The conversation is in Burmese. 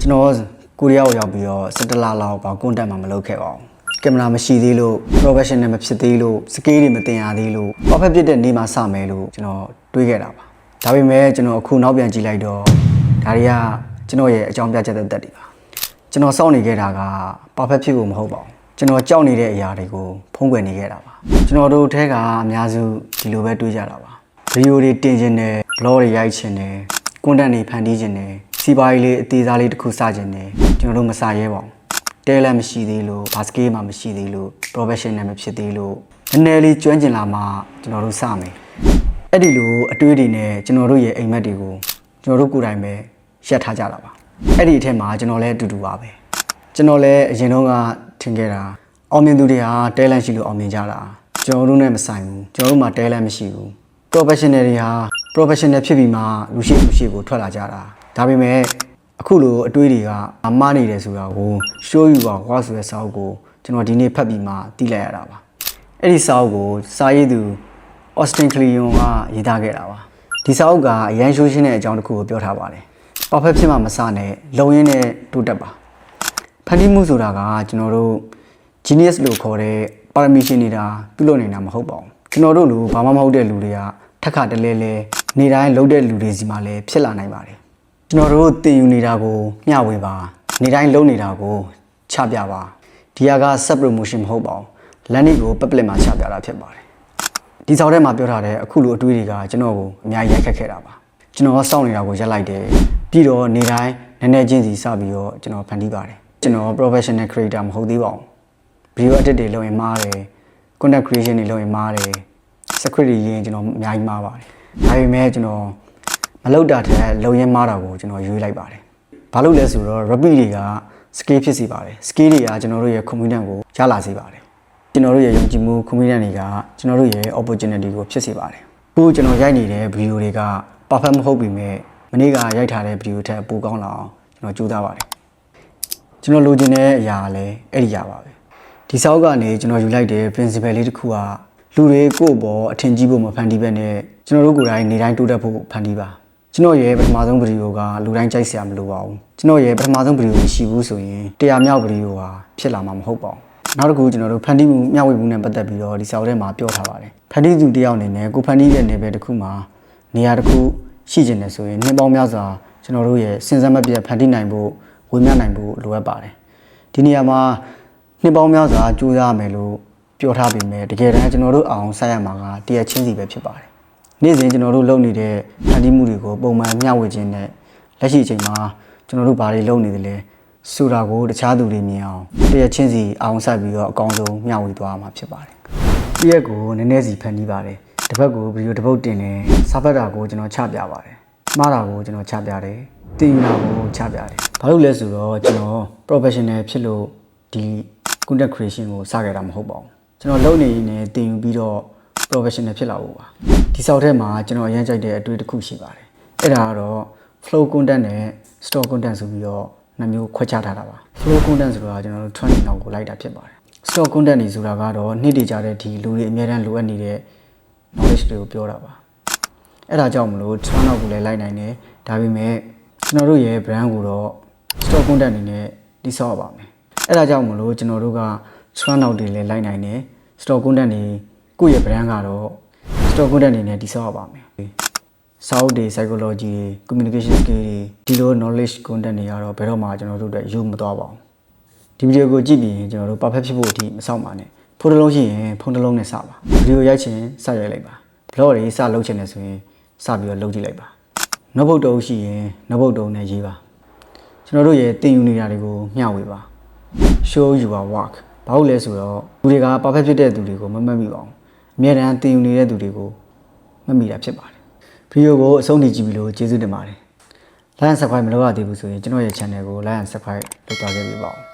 ကျွန်တော်ကိုရီးယားကိုရောက်ပြီးတော့17လလောက်ပါကွန်တက်မှာမလုပ်ခဲ့ပါဘူးကင်မရာမရှိသေးလို့ professional မဖြစ်သေးလို့ scale တွေမတင်ရသေးလို့ perfect ဖြစ်တဲ့နေ့မှစမယ်လို့ကျွန်တော်တွေးခဲ့တာပါဒါပေမဲ့ကျွန်တော်အခုနောက်ပြန်ကြည့်လိုက်တော့ဒါတွေကကျွန်တော်ရဲ့အကြောင်းပြချက်သက်သက်တွေပါကျွန်တော်စောင့်နေခဲ့တာက perfect ဖြစ်ဖို့မဟုတ်ပါဘူးကျွန်တော်ကြောက်နေတဲ့အရာတွေကိုဖုံးကွယ်နေခဲ့တာပါကျွန်တော်တို့ထဲကအများစုဒီလိုပဲတွေးကြတာပါဗီဒီယိုတွေတင်ခြင်းနဲ့ blog တွေရိုက်ခြင်းနဲ့ content တွေဖန်တီးခြင်းနဲ့စီးပွားရေးလေးအသေးစားလေးတစ်ခုစခြင်းနဲ့ကျွန်တော်တို့မစရဲပါဘူးတဲလည်းမရှိသေးလို့ဘာစကေးမှမရှိသေးလို့ professional မဖြစ်သေးလို့နည်းနည်းလေးကျွမ်းကျင်လာမှကျွန်တော်တို့စမယ်အဲ့ဒီလိုအတွေးတွေနဲ့ကျွန်တော်တို့ရဲ့အိမ်မက်တွေကိုကျွန်တော်တို့ကိုယ်တိုင်ပဲရှက်ထားကြတာပါအဲ့ဒီအထက်မှာကျွန်တော်လည်းအတူတူပါပဲကျွန်တော်လည်းအရင်တုန်းကထင်ခဲ့တာအောင်မြင်သူတွေဟာ talent ရှိလို့အောင်မြင်ကြတာကျွန်တော်တို့နဲ့မဆိုင်ဘူးကျွန်တော်တို့မှာ talent မရှိဘူး professional တွေဟာ professional ဖြစ်ပြီးမှလူရှိကိုထွက်လာကြတာဒါပေမဲ့အခုလိုအတွေးတွေကမှားနေတယ်ဆိုတာကို show you ပါကွာဆိုတဲ့စာအုပ်ကိုကျွန်တော်ဒီနေ့ဖတ်ပြီးမှသိလိုက်ရတာပါအဲ့ဒီစာအုပ်ကိုစာရေးသူ Austin Kleon ကရေးသားခဲ့တာပါဒီစာအုပ်ကအရန်ရှိုးရှင်းတဲ့အကြောင်းတစ်ခုကိုပြောထားပါတယ် perfect ဖြစ်မှမစနဲ့လုံရင်းနဲ့တိုးတက်ပါဖန်တီးမှုဆိုတာကကျွန်တော်တို့ genius လို့ခေါ်တဲ့ permission နေတာပြုလုပ်နေတာမဟုတ်ပါဘူးကျွန်တော်တို့လူဘာမှမဟုတ်တဲ့လူတွေကထက်ခါတလဲလဲနေတိုင်းလုပ်တဲ့လူတွေစီမှာလည်းဖြစ်လာနိုင်ပါတယ်ကျွန်တော်တို့သင်ယူနေတာကိုမျှဝေပါနေတိုင်းလုပ်နေတာကိုချပြပါဒီက sub promotion မဟုတ်ပါဘူး landing ကို public မှာချပြတာဖြစ်ပါတယ်ဒီစာအုပ်ထဲမှာပြောထားတဲ့အခုလိုအတွေးတွေကကျွန်တော်ကိုအများကြီးရိုက်ခတ်ခဲ့တာပါကျွန်တော်စောင့်နေတာကိုရက်လိုက်တယ်ပြီးတော့နေတိုင်းနည်းနည်းချင်းစီစပြီးတော့ကျွန်တော်ဖန်တီးပါတယ်ကျွန်တော် professional creator မဟုတ်သေးပါဘူး video edit တွေလုပ်ရင်မှားတယ် content creation တွေလုပ်ရင်မှားတယ် script တွေရေးရင်ကျွန်တော်အများကြီးမှားပါတယ်ဒါပေမဲ့ကျွန်တော်မလုပ်တာတဲ့လုံရင်မှားတာကိုကျွန်တော်ရွေးလိုက်ပါတယ်ဘာလို့လဲဆိုတော့ rapid တွေက scale ဖြစ်စေပါတယ် scale တွေကကျွန်တော်တို့ရဲ့ confidence ကိုရလာစေပါတယ်ကျွန်တော်တို့ရဲ့ယုံကြည်မှု confidence တွေကကျွန်တော်တို့ရဲ့ opportunity ကိုဖြစ်စေပါတယ်အခုကျွန်တော်ရိုက်နေတဲ့ video တွေက perfect မဟုတ်ပေမဲ့မနေ့ကရိုက်ထားတဲ့ video ထက်ပိုကောင်းလာအောင်ကျွန်တော်ကြိုးစားပါတယ်ကျွန်တော်လိုချင်တဲ့အရာလည်းအဲ့ဒီအရာပါပဲဒီစာအုပ်ကနေကျွန်တော်ယူလိုက်တဲ့ principle လေးတစ်ခုကလူတွေကိုယ့်ဘောအထင်ကြီးဖို့မဖန်တီးဘဲနဲ့ကျွန်တော်တို့ကိုယ်တိုင်နေတိုင်းတိုးတက်ဖို့ဖန်တီးပါကျွန်တော်ရဲ့ပထမဆုံးဗီဒီယိုကလူတိုင်းကြိုက်စရာမလိုပါဘူးကျွန်တော်ရဲ့ပထမဆုံးဗီဒီယိုမရှိဘူးဆိုရင်100မြောက်ဗီဒီယိုဟာဖြစ်လာမှာမဟုတ်ပါဘူးနောက်တစ်ခုကျွန်တော်တို့ဖန်တီးမှုမျှဝေမှုနဲ့ပတ်သက်ပြီးတော့ဒီစာအုပ်ထဲမှာပြောထားပါတယ်ဖန်တီးသူတယောက်အနေနဲ့ကိုဖန်တီးတဲ့နယ်ပယ်တစ်ခုမှာနေရာတစ်ခုရှိကျင်တယ်ဆိုရင်နှစ်ပေါင်းများစွာကျွန်တော်တို့ရဲ့စဉ်ဆက်မပြတ်ဖန်တီးနိုင်ဖို့ဝေမျှနိုင်ဖို့လိုအပ်ပါတယ်ဒီနေရာမှာနှစ်ပေါင်းများစွာကြိုးစားမယ်လို့ပြောထားပေမဲ့တကယ်တမ်းကျွန်တော်တို့အောင်ဆက်ရမှာကတရချင်းစီပဲဖြစ်ပါတယ်နေ့စဉ်ကျွန်တော်တို့လုပ်နေတဲ့ဖန်တီးမှုတွေကိုပုံမှန်မျှဝေခြင်းနဲ့လက်ရှိအချိန်မှာကျွန်တော်တို့ဘာတွေလုပ်နေသလဲဆိုတာကိုတခြားသူတွေမြင်အောင်တရချင်းစီအောင်ဆက်ပြီးတော့အကောင်းဆုံးမျှဝေသွားမှာဖြစ်ပါတယ်တရက်ကိုနည်းနည်းစီဖန်တီးပါတယ်တစ်ပတ်ကိုဗီဒီယိုတစ်ပုတ်တင်တယ်စာဖတ်တာကိုကျွန်တော်ချပြပါတယ်မှားတာကိုကျွန်တော်ချပြတယ်တင်ယူတာကိုချပြတယ်ဘာလို့လဲဆိုတော့ကျွန်တော် professional ဖြစ်လို့ဒီ content creation ကိုစခဲ့တာမဟုတ်ပါဘူးကျွန်တော်လုပ်နေနေတင်ယူပြီးတော့ professional ဖြစ်လာဖို့ပါဒီစောက်ထဲမှာကျွန်တော်အရင်ကြိုက်တဲ့အတွေ့တစ်ခုရှိပါတယ်အဲ့ဒါကတော့ flow content နဲ့ store content ဆိုပြီးတော့နှစ်မျိုးခွဲခြားထားတာပါ flow content ဆိုတာကျွန်တော်တို့ trending နောက်ကိုလိုက်တာဖြစ်ပါတယ် store content တွေဆိုတာကတော့နေ့တည်ကြတဲ့ဒီလူတွေအများတန်းလိုအပ်နေတဲ့ knowledge တွေကိုပြောတာပါအဲ့ဒါကြောင့်မလို့ trend နောက်ကိုလည်းလိုက်နိုင်တယ်ဒါပေမဲ့ကျွန်တော်တို့ရဲ့ brand ကိုတော့ store content အနေနဲ့တည်ဆောက်ရပါမယ်အဲ့ဒါကြောင့်မလို့ကျွန်တော်တို့က trend နောက်တွေလည်းလိုက်နိုင်တယ် store content တွေကိုယ့်ရဲ့ brand ကတော့ store content အနေနဲ့တည်ဆောက်ရပါမယ်စာအုပ်တွေ psychology တွေ communication skill တွေဒီလို knowledge content တွေကတော့ဘယ်တော့မှကျွန်တော်တို့အတွက်ယူမသွားပါဘူးဒီဗီဒီယိုကိုကြည့်ပြီးရင်ကျွန်တော်တို့ perfect ဖြစ်ဖို့အထိမဆောက်ပါနဲ့ဖုန်းတစ်လုံးရှိရင်ဖုန်းတစ်လုံးနဲ့စပါဗီဒီယိုရိုက်ချင်စရိုက်လိုက်ပါ blog တွေစလုပ်ချင်တယ်ဆိုရင်စပြီးတော့လုပ်ကြည့်လိုက်ပါ notebook တုံးရှိရင် notebook တုံးနဲ့ရေးပါကျွန်တော်တို့ရဲ့သင်ယူနေတာတွေကိုမျှဝေပါ show your work ဘာလို့လဲဆိုတော့လူတွေက perfect ဖြစ်တဲ့သူတွေကိုမမှတ်မိပါဘူးအများတန်းသင်ယူနေတဲ့သူတွေကိုမှတ်မိတာဖြစ်ပါတယ်ဗီဒီယိုကိုအဆုံးထိကြည့်ပြီးလို့ကျေးဇူးတင်ပါတယ် like and subscribe မလုပ်ရသေးဘူးဆိုရင်ကျွန်တော်ရဲ့ channel ကို like and subscribe လုပ်သွားခဲ့ပေးပါဦး